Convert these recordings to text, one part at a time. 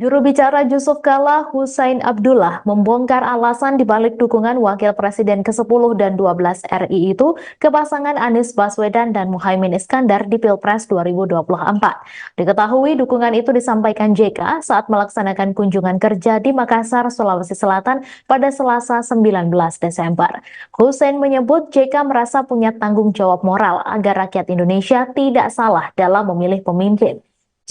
Juru bicara Yusuf Kala, Hussein Abdullah, membongkar alasan dibalik dukungan Wakil Presiden ke-10 dan 12 RI itu ke pasangan Anies Baswedan dan Muhaimin Iskandar di Pilpres 2024. Diketahui dukungan itu disampaikan JK saat melaksanakan kunjungan kerja di Makassar, Sulawesi Selatan pada Selasa 19 Desember. Hussein menyebut JK merasa punya tanggung jawab moral agar rakyat Indonesia tidak salah dalam memilih pemimpin.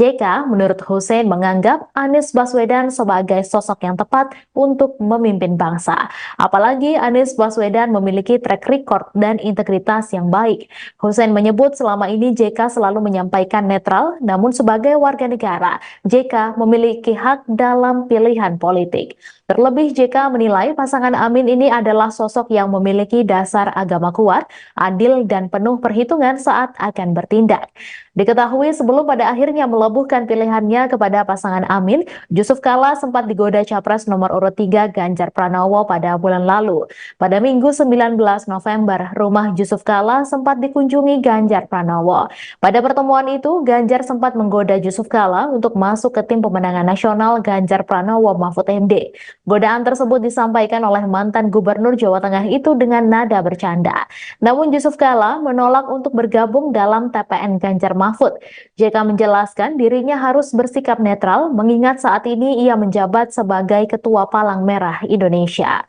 JK menurut Hussein menganggap Anies Baswedan sebagai sosok yang tepat untuk memimpin bangsa. Apalagi Anies Baswedan memiliki track record dan integritas yang baik. Hussein menyebut selama ini JK selalu menyampaikan netral, namun sebagai warga negara, JK memiliki hak dalam pilihan politik. Terlebih JK menilai pasangan Amin ini adalah sosok yang memiliki dasar agama kuat, adil dan penuh perhitungan saat akan bertindak. Diketahui sebelum pada akhirnya melebuhkan pilihannya kepada pasangan Amin, Yusuf Kala sempat digoda capres nomor urut 3 Ganjar Pranowo pada bulan lalu. Pada Minggu 19 November, rumah Yusuf Kala sempat dikunjungi Ganjar Pranowo. Pada pertemuan itu, Ganjar sempat menggoda Yusuf Kala untuk masuk ke tim pemenangan nasional Ganjar Pranowo Mahfud MD. Godaan tersebut disampaikan oleh mantan Gubernur Jawa Tengah itu dengan nada bercanda. Namun Yusuf Kala menolak untuk bergabung dalam TPN Ganjar Mahfud. JK menjelaskan dirinya harus bersikap netral mengingat saat ini ia menjabat sebagai Ketua Palang Merah Indonesia.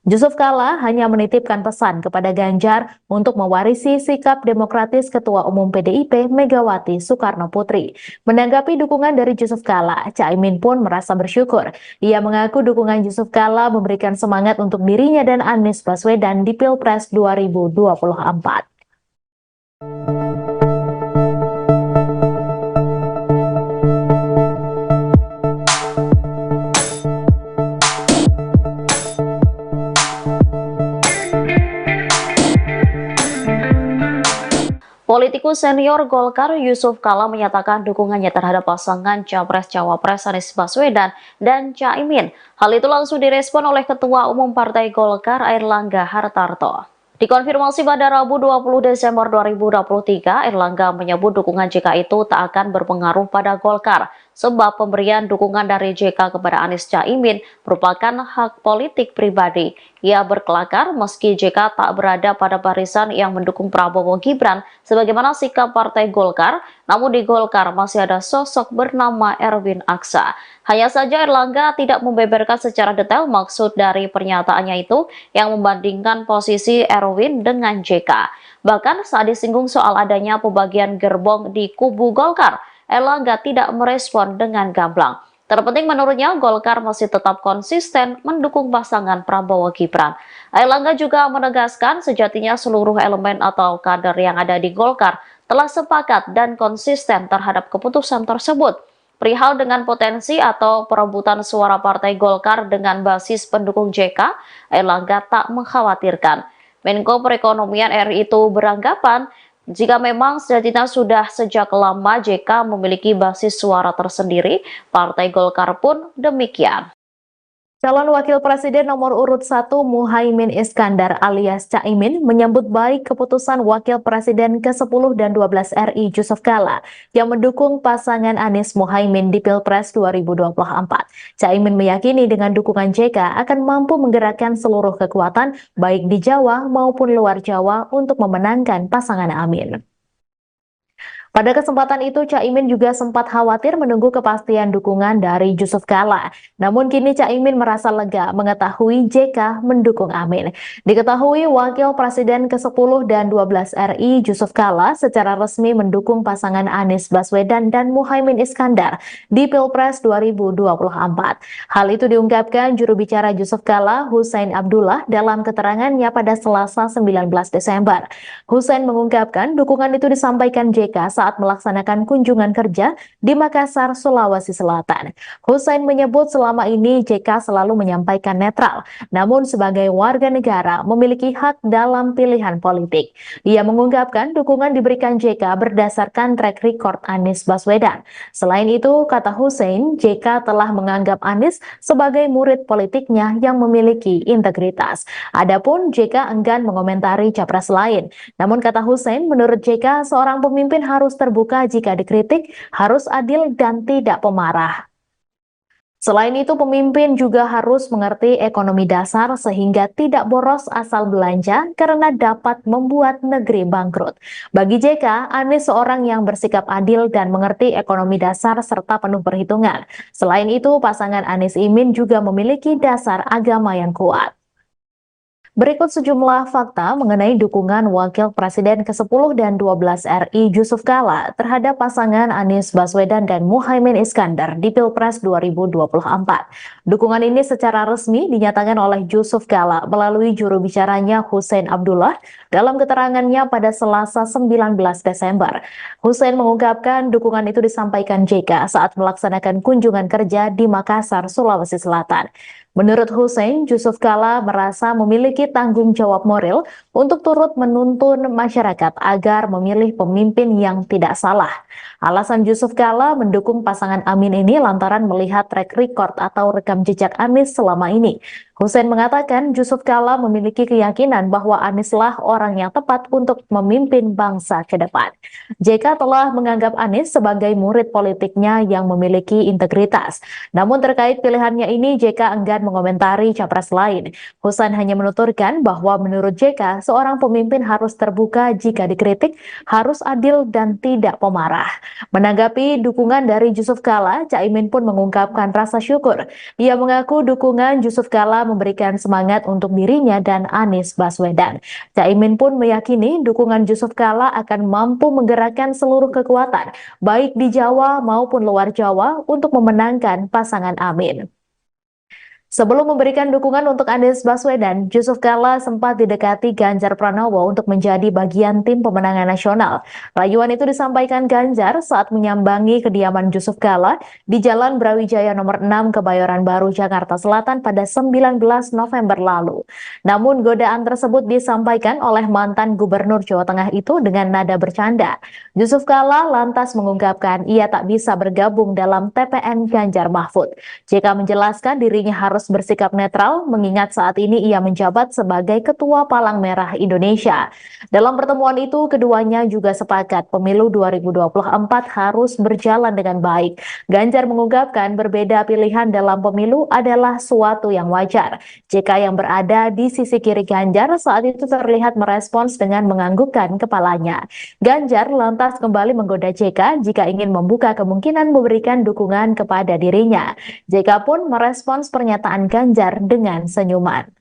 Yusuf Kala hanya menitipkan pesan kepada Ganjar untuk mewarisi sikap demokratis Ketua Umum PDIP Megawati Soekarno Putri. Menanggapi dukungan dari Yusuf Kala, Caimin pun merasa bersyukur. Ia mengaku dukungan Yusuf Kala memberikan semangat untuk dirinya dan Anies Baswedan di Pilpres 2024. Politikus senior Golkar Yusuf Kala menyatakan dukungannya terhadap pasangan Capres-Cawapres Anies Baswedan dan Caimin. Hal itu langsung direspon oleh Ketua Umum Partai Golkar Airlangga Hartarto. Dikonfirmasi pada Rabu 20 Desember 2023, Airlangga menyebut dukungan JK itu tak akan berpengaruh pada Golkar, sebab pemberian dukungan dari JK kepada Anies Caimin merupakan hak politik pribadi. Ia berkelakar meski JK tak berada pada barisan yang mendukung Prabowo Gibran sebagaimana sikap Partai Golkar, namun di Golkar masih ada sosok bernama Erwin Aksa. Hanya saja Airlangga tidak membeberkan secara detail maksud dari pernyataannya itu yang membandingkan posisi Erwin dengan JK. Bahkan saat disinggung soal adanya pembagian gerbong di kubu Golkar, Airlangga tidak merespon dengan gamblang. Terpenting menurutnya, Golkar masih tetap konsisten mendukung pasangan Prabowo Gibran. Airlangga juga menegaskan sejatinya seluruh elemen atau kader yang ada di Golkar telah sepakat dan konsisten terhadap keputusan tersebut. Perihal dengan potensi atau perebutan suara Partai Golkar dengan basis pendukung JK, Airlangga tak mengkhawatirkan. Menko Perekonomian RI itu beranggapan, jika memang sejatinya sudah sejak lama JK memiliki basis suara tersendiri, Partai Golkar pun demikian. Calon Wakil Presiden nomor urut 1 Muhaimin Iskandar alias Caimin menyambut baik keputusan Wakil Presiden ke-10 dan 12 RI Yusuf Kala yang mendukung pasangan Anies Muhaimin di Pilpres 2024. Caimin meyakini dengan dukungan JK akan mampu menggerakkan seluruh kekuatan baik di Jawa maupun luar Jawa untuk memenangkan pasangan Amin. Pada kesempatan itu, Caimin juga sempat khawatir menunggu kepastian dukungan dari Yusuf Kala. Namun kini Caimin merasa lega mengetahui JK mendukung Amin. Diketahui Wakil Presiden ke-10 dan 12 RI Yusuf Kala secara resmi mendukung pasangan Anies Baswedan dan Muhaimin Iskandar di Pilpres 2024. Hal itu diungkapkan juru bicara Yusuf Kala, Hussein Abdullah, dalam keterangannya pada Selasa 19 Desember. Hussein mengungkapkan dukungan itu disampaikan JK saat melaksanakan kunjungan kerja di Makassar, Sulawesi Selatan. Hussein menyebut selama ini JK selalu menyampaikan netral, namun sebagai warga negara memiliki hak dalam pilihan politik. Ia mengungkapkan dukungan diberikan JK berdasarkan track record Anies Baswedan. Selain itu, kata Hussein, JK telah menganggap Anies sebagai murid politiknya yang memiliki integritas. Adapun JK enggan mengomentari capres lain. Namun kata Hussein, menurut JK, seorang pemimpin harus terbuka jika dikritik, harus adil dan tidak pemarah. Selain itu, pemimpin juga harus mengerti ekonomi dasar sehingga tidak boros asal belanja karena dapat membuat negeri bangkrut. Bagi JK, Anies seorang yang bersikap adil dan mengerti ekonomi dasar serta penuh perhitungan. Selain itu, pasangan Anies Imin juga memiliki dasar agama yang kuat. Berikut sejumlah fakta mengenai dukungan Wakil Presiden ke-10 dan 12 RI Yusuf Kala terhadap pasangan Anies Baswedan dan Muhaimin Iskandar di Pilpres 2024. Dukungan ini secara resmi dinyatakan oleh Yusuf Kala melalui juru bicaranya Hussein Abdullah dalam keterangannya pada Selasa 19 Desember. Hussein mengungkapkan dukungan itu disampaikan JK saat melaksanakan kunjungan kerja di Makassar, Sulawesi Selatan. Menurut Hussein, Yusuf Kala merasa memiliki tanggung jawab moral untuk turut menuntun masyarakat agar memilih pemimpin yang tidak salah. Alasan Yusuf Kala mendukung pasangan Amin ini lantaran melihat track record atau rekam jejak Anies selama ini. Hussein mengatakan Yusuf Kala memiliki keyakinan bahwa Anieslah orang yang tepat untuk memimpin bangsa ke depan. JK telah menganggap Anies sebagai murid politiknya yang memiliki integritas. Namun terkait pilihannya ini, JK enggan mengomentari capres lain. Hussein hanya menuturkan bahwa menurut JK, seorang pemimpin harus terbuka jika dikritik, harus adil dan tidak pemarah. Menanggapi dukungan dari Yusuf Kala, Caimin pun mengungkapkan rasa syukur. Ia mengaku dukungan Yusuf Kala memberikan semangat untuk dirinya dan Anies Baswedan. Caimin pun meyakini dukungan Yusuf Kala akan mampu menggerakkan seluruh kekuatan, baik di Jawa maupun luar Jawa, untuk memenangkan pasangan Amin. Sebelum memberikan dukungan untuk Anies Baswedan, Yusuf Kala sempat didekati Ganjar Pranowo untuk menjadi bagian tim pemenangan nasional. Rayuan itu disampaikan Ganjar saat menyambangi kediaman Yusuf Kala di Jalan Brawijaya nomor 6 Kebayoran Baru, Jakarta Selatan pada 19 November lalu. Namun godaan tersebut disampaikan oleh mantan Gubernur Jawa Tengah itu dengan nada bercanda. Yusuf Kala lantas mengungkapkan ia tak bisa bergabung dalam TPN Ganjar Mahfud. JK menjelaskan dirinya harus bersikap netral mengingat saat ini ia menjabat sebagai Ketua Palang Merah Indonesia. Dalam pertemuan itu, keduanya juga sepakat pemilu 2024 harus berjalan dengan baik. Ganjar mengungkapkan berbeda pilihan dalam pemilu adalah suatu yang wajar. JK yang berada di sisi kiri Ganjar saat itu terlihat merespons dengan menganggukkan kepalanya. Ganjar lantas kembali menggoda JK jika ingin membuka kemungkinan memberikan dukungan kepada dirinya. JK pun merespons pernyataan Ganjar dengan senyuman.